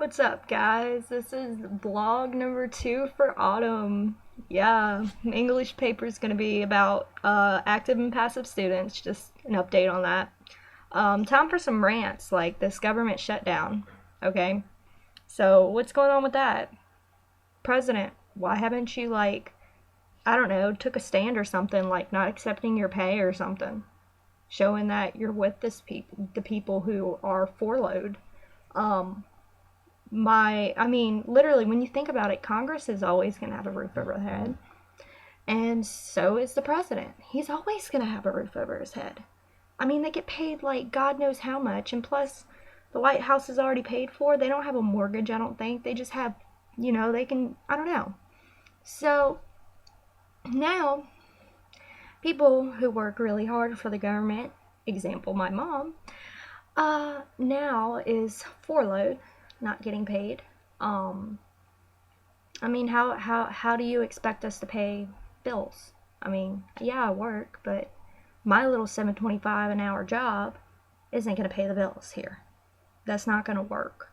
What's up, guys? This is vlog number 2 for autumn. Yeah, English paper is going to be about active and passive students. Just an update on that. Time for some rants, like this government shutdown. Okay, so what's going on with that? President, why haven't you, I don't know, took a stand or something, like not accepting your pay or something? Showing that you're with the people who are furloughed. Um, literally, when you think about it, Congress is always going to have a roof over their head. And so is the president. He's always going to have a roof over his head. I mean, they get paid like God knows how much. And plus, the White House is already paid for. They don't have a mortgage, I don't think. They just have, they can, I don't know. So now, people who work really hard for the government, example, my mom, now is furloughed, not getting paid. How do you expect us to pay bills? I mean, yeah, I work, but my little $7.25 an hour job isn't going to pay the bills here. That's not going to work.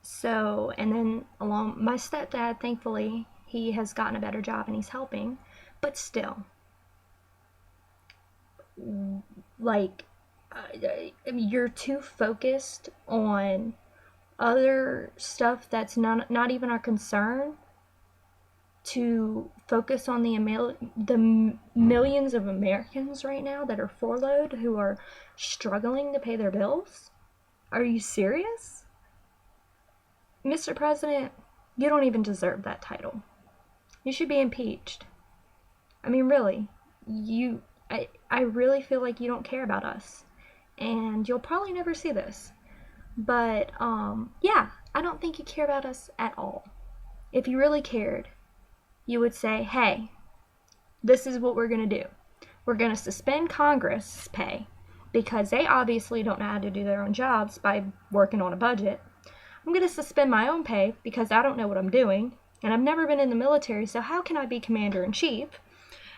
So, and then along my stepdad, thankfully, he has gotten a better job and he's helping, but still, you're too focused on other stuff that's not even our concern to focus on the millions of Americans right now that are furloughed who are struggling to pay their bills. Are you serious? Mr. President, you don't even deserve that title. You should be impeached. I mean, really, I really feel like you don't care about us, and you'll probably never see this. But, yeah, I don't think you care about us at all. If you really cared, you would say, hey, this is what we're going to do. We're going to suspend Congress' pay because they obviously don't know how to do their own jobs by working on a budget. I'm going to suspend my own pay because I don't know what I'm doing, and I've never been in the military, so how can I be commander-in-chief?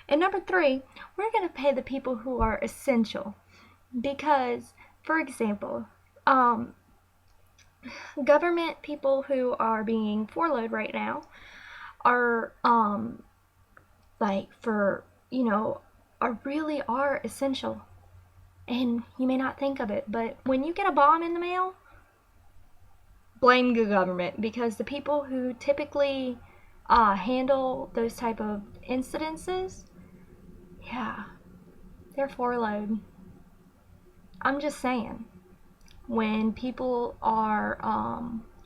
And number 3, we're going to pay the people who are essential because, for example, government people who are being furloughed right now are are essential. And you may not think of it, but when you get a bomb in the mail, blame the government, because the people who typically handle those type of incidences, yeah, they're furloughed. I'm just saying, when people are,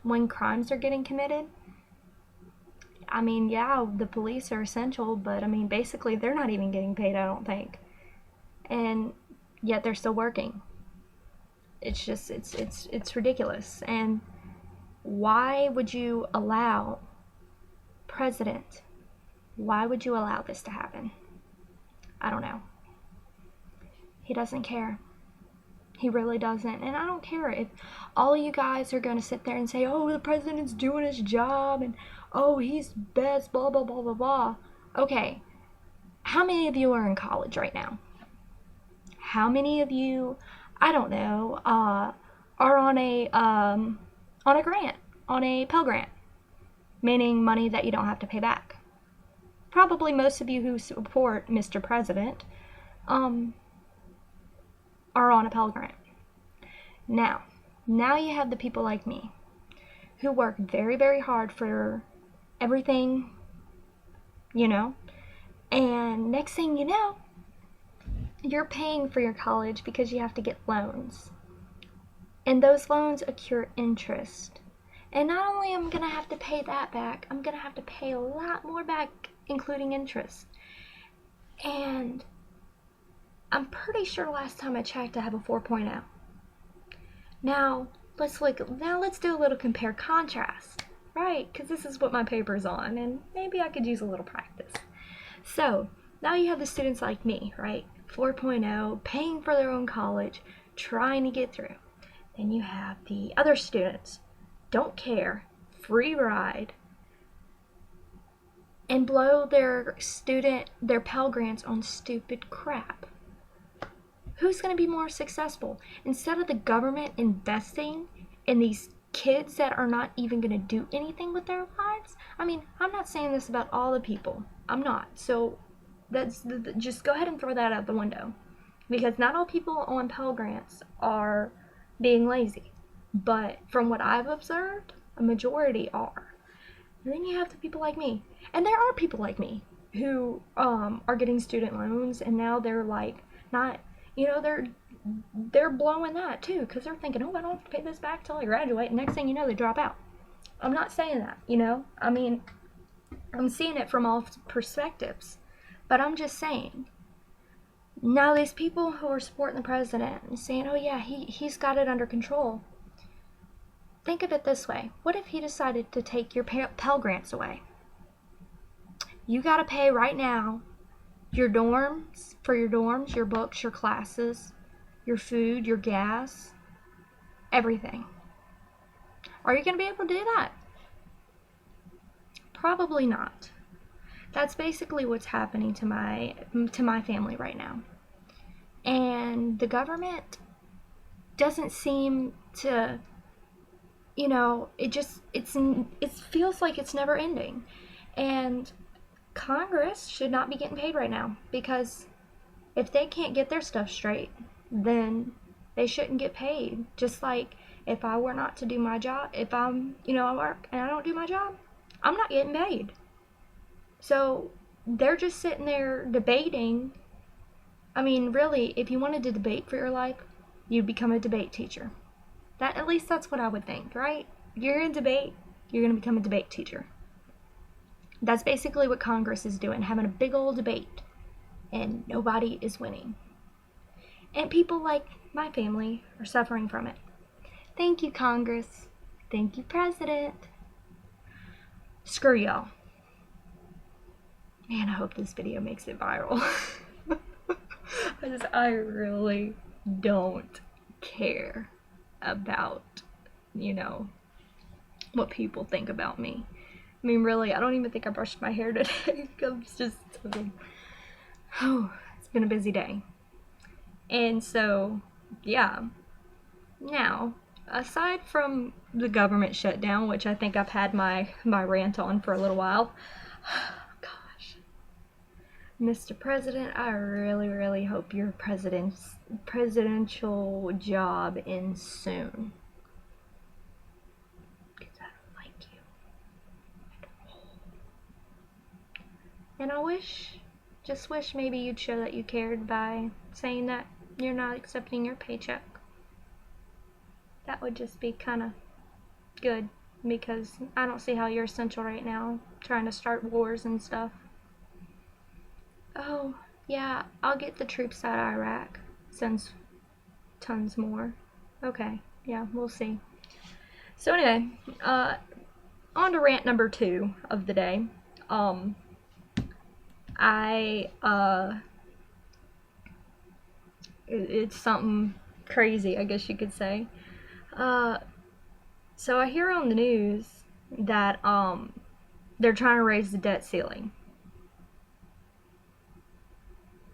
when crimes are getting committed, I mean, yeah, the police are essential, but I mean, basically, they're not even getting paid, I don't think. And yet they're still working. It's just, it's ridiculous. And why would you allow, President, why would you allow this to happen? I don't know. He doesn't care. He really doesn't. And I don't care if all you guys are going to sit there and say, oh, the president's doing his job and, oh, he's best, blah, blah, blah, blah, blah. Okay. How many of you are in college right now? How many of you, I don't know, are on a grant, on a Pell Grant, meaning money that you don't have to pay back? Probably most of you who support Mr. President, are on a Pell Grant. Now you have the people like me who work very, very hard for everything, and next thing you know, you're paying for your college because you have to get loans. And those loans accrue interest. And not only am I going to have to pay that back, I'm going to have to pay a lot more back, including interest. And I'm pretty sure last time I checked I have a 4.0. Now, let's do a little compare contrast, right? Because this is what my paper's on, and maybe I could use a little practice. So, now you have the students like me, right? 4.0, paying for their own college, trying to get through. Then you have the other students, don't care, free ride, and blow their Pell Grants on stupid crap. Who's going to be more successful? Instead of the government investing in these kids that are not even going to do anything with their lives. I mean, I'm not saying this about all the people. I'm not. So just go ahead and throw that out the window. Because not all people on Pell Grants are being lazy. But from what I've observed, a majority are. And then you have the people like me. And there are people like me who are getting student loans, and now they're like not, they're blowing that too, because they're thinking, oh, I don't have to pay this back till I graduate, and next thing you know, they drop out. I'm not saying that, I mean, I'm seeing it from all perspectives, but I'm just saying, now these people who are supporting the president and saying, oh yeah, he's got it under control, think of it this way. What if he decided to take your Pell Grants away? You gotta pay right now your dorms, your books, your classes, your food, your gas, everything. Are you gonna be able to do that? Probably not. That's basically what's happening to my family right now. And the government doesn't seem to, it feels like it's never ending. And Congress should not be getting paid right now, because if they can't get their stuff straight, then they shouldn't get paid. Just like if I were not to do my job, if I'm, I work and I don't do my job, I'm not getting paid. So they're just sitting there debating. I mean, really, if you wanted to debate for your life, you'd become a debate teacher. At least that's what I would think, right? If you're in debate, you're going to become a debate teacher. That's basically what Congress is doing, having a big old debate, and nobody is winning. And people like my family are suffering from it. Thank you, Congress. Thank you, President. Screw y'all. Man, I hope this video makes it viral. I really don't care about, what people think about me. I mean, really, I don't even think I brushed my hair today. It's been a busy day. And so, yeah. Now, aside from the government shutdown, which I think I've had my rant on for a little while, gosh, Mr. President, I really, really hope your presidential job ends soon. Because I don't like you at all. And I just wish maybe you'd show that you cared by saying that you're not accepting your paycheck. That would just be kind of good, because I don't see how you're essential right now, trying to start wars and stuff. Oh, yeah, I'll get the troops out of Iraq. Sends tons more. Okay, yeah, we'll see. So anyway, on to rant number 2 of the day. It's something crazy, I guess you could say. So I hear on the news that they're trying to raise the debt ceiling.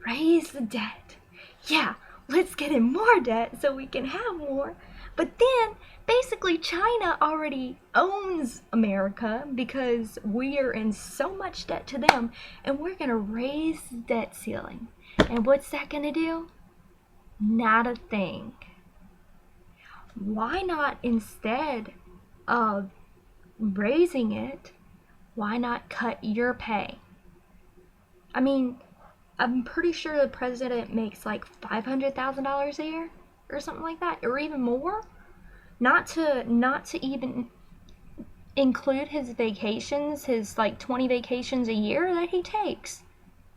Raise the debt. Yeah, let's get in more debt so we can have more. But then, basically, China already owns America because we are in so much debt to them, and we're going to raise the debt ceiling. And what's that going to do? Not a thing. Why not, instead of raising it, why not cut your pay? I mean, I'm pretty sure the president makes like $500,000 a year or something like that, or even more. Not to even include his vacations, his like 20 vacations a year that he takes,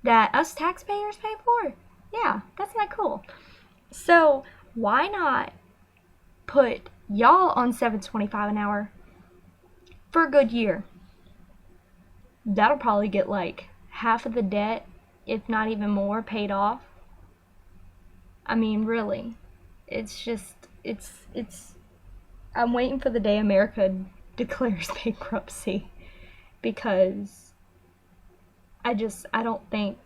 that us taxpayers pay for. Yeah, that's not cool. So why not put y'all on $7.25 an hour for a good year? That'll probably get like half of the debt, if not even more, paid off. I mean, really, it's I'm waiting for the day America declares bankruptcy, because I don't think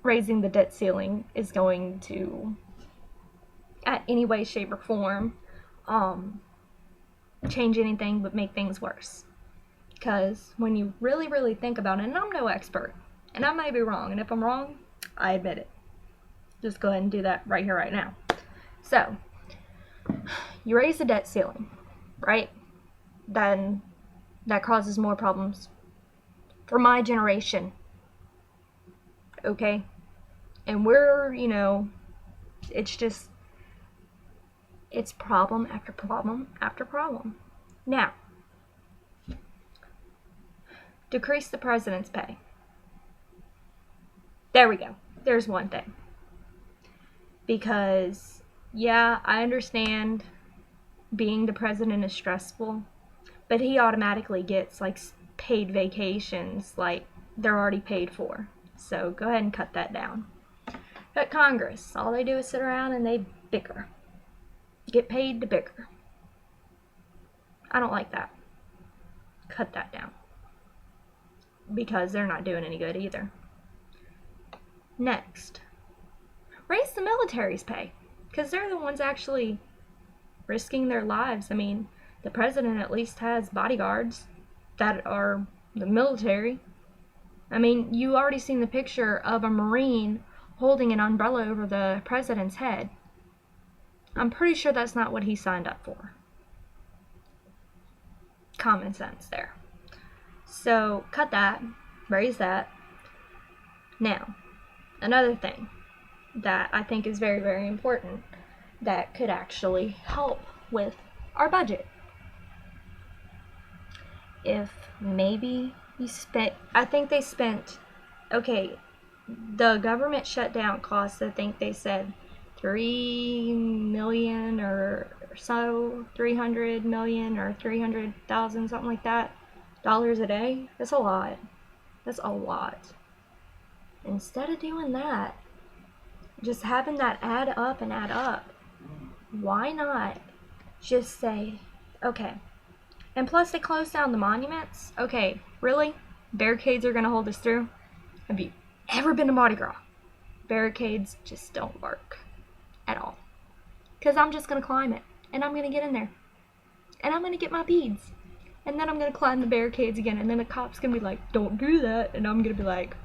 raising the debt ceiling is going to, at any way, shape, or form, change anything but make things worse. Because when you really, really think about it, and I'm no expert, and I may be wrong, and if I'm wrong, I admit it. Just go ahead and do that right here, right now. So, you raise the debt ceiling, right? Then that causes more problems for my generation. Okay? And we're, it's problem after problem after problem. Now, decrease the president's pay. There we go. There's one thing. Because, yeah, I understand being the president is stressful, but he automatically gets, like, paid vacations, like, they're already paid for. So go ahead and cut that down. At Congress, all they do is sit around and they bicker. Get paid to bicker. I don't like that. Cut that down. Because they're not doing any good either. Next, raise the military's pay. Because they're the ones actually risking their lives. I mean, the president at least has bodyguards that are the military. I mean, you already seen the picture of a Marine holding an umbrella over the president's head. I'm pretty sure that's not what he signed up for. Common sense there. So, cut that. Raise that. Now, another thing that I think is very, very important that could actually help with our budget. If maybe you spent, I think they spent, okay, the government shutdown costs, I think they said 3 million or so, 300 million or 300,000, something like that, dollars a day. That's a lot. That's a lot. Instead of doing that, just having that add up and add up, why not just say, okay, and plus they closed down the monuments. Okay, really? Barricades are gonna hold us through? Have you ever been to Mardi Gras? Barricades just don't work at all. Because I'm just gonna climb it, and I'm gonna get in there, and I'm gonna get my beads, and then I'm gonna climb the barricades again, and then the cop's gonna be like, don't do that, and I'm gonna be like,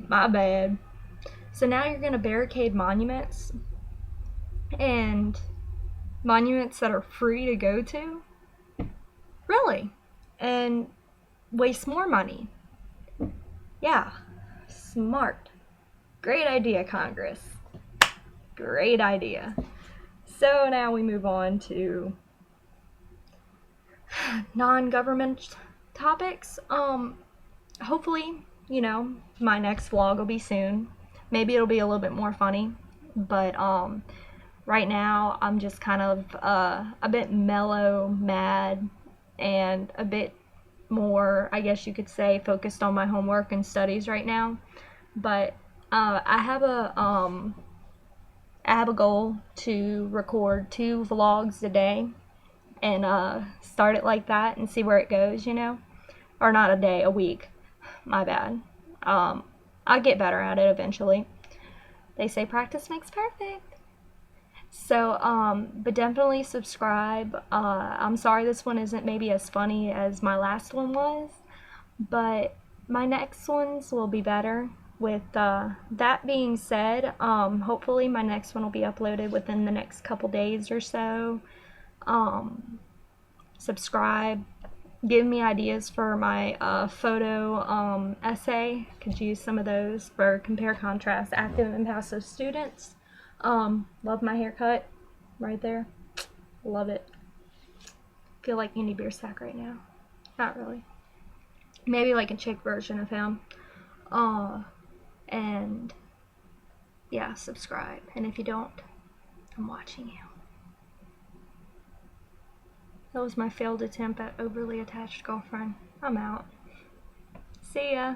my bad. So now you're gonna barricade monuments, and monuments that are free to go to? Really? And waste more money. Yeah, smart. Great idea, Congress. Great idea. So now we move on to non-government topics. Hopefully, my next vlog will be soon. Maybe it'll be a little bit more funny, but right now I'm just kind of a bit mellow, mad, and a bit more, I guess you could say, focused on my homework and studies right now. But I have a goal to record 2 vlogs a day and start it like that and see where it goes, or not a day, a week. My bad. I'll get better at it eventually. They say practice makes perfect. So, but definitely subscribe. I'm sorry this one isn't maybe as funny as my last one was, but my next ones will be better. With that being said, hopefully my next one will be uploaded within the next couple days or so. Subscribe. Give me ideas for my photo essay. Could use some of those for compare contrast active and passive students. Love my haircut right there. Love it. Feel like Andy Biersack right now. Not really. Maybe like a chick version of him. And yeah, subscribe. And if you don't, I'm watching you. That was my failed attempt at overly attached girlfriend. I'm out. See ya.